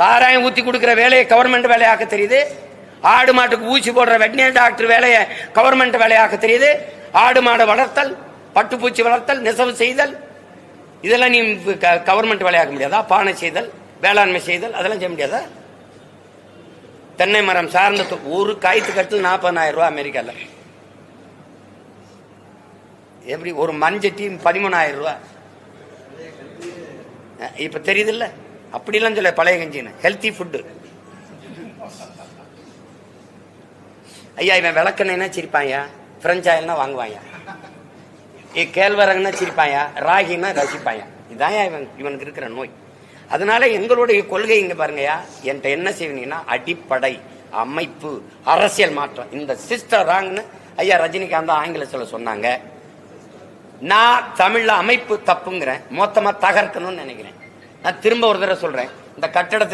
சாராயம் ஊத்தி கொடுக்கிற வேலையை கவர்மெண்ட் வேலையாக்க தெரியுது. ஆடு மாட்டுக்கு ஊசி போடுற வெட்டினரி டாக்டர் வேலையை கவர்மெண்ட் வேலையாக்க தெரியுது. ஆடு மாடு வளர்த்தல், பட்டுப்பூச்சி வளர்த்தல், நெசவு செய்தல், இதெல்லாம் நீ கவர்மெண்ட் வேலையாக்க முடியாதா? பானை செய்தல், வேளாண்மை செய்தல், அதெல்லாம் செய்ய முடியாதா? தென்னை மரம் சார்ந்த ஒரு காய்த்து கட்டில் 40,000 ரூபாய் அமெரிக்கால. எப்படி ஒரு மண்சட்டி 13,000 ரூபாய். இப்ப தெரியுது இல்ல? அப்படிலாம் சொல்ல பழைய கஞ்சின்னு ஹெல்த்தி ஃபுட்டு. ஐயா இவன் விளக்கெண்ணா சிரிப்பாயா, பிரெஞ்ச் ஆயில்னா வாங்குவாயா, கேழ்வரகுன்னா சிரிப்பாயா, ராகின்னா ரசிப்பாயா. இதான் இவனுக்கு இருக்கிற நோய். அதனால எங்களுடைய கொள்கை இங்க பாருங்கயா, என்கிட்ட என்ன செய்வீங்கன்னா அடிப்படை அமைப்பு அரசியல் மாற்றம். இந்த சிஸ்டர் ராங்னு ஐயா ரஜினிகாந்த் ஆங்கிலத்துல சொன்னாங்க. நான் தமிழ்ல அமைப்பு தப்புங்கிறேன், மொத்தமா தகர்க்கணும்னு நினைக்கிறேன். நான் திரும்ப ஒரு தடவை சொல்றேன், இந்த கட்டடத்துக்கு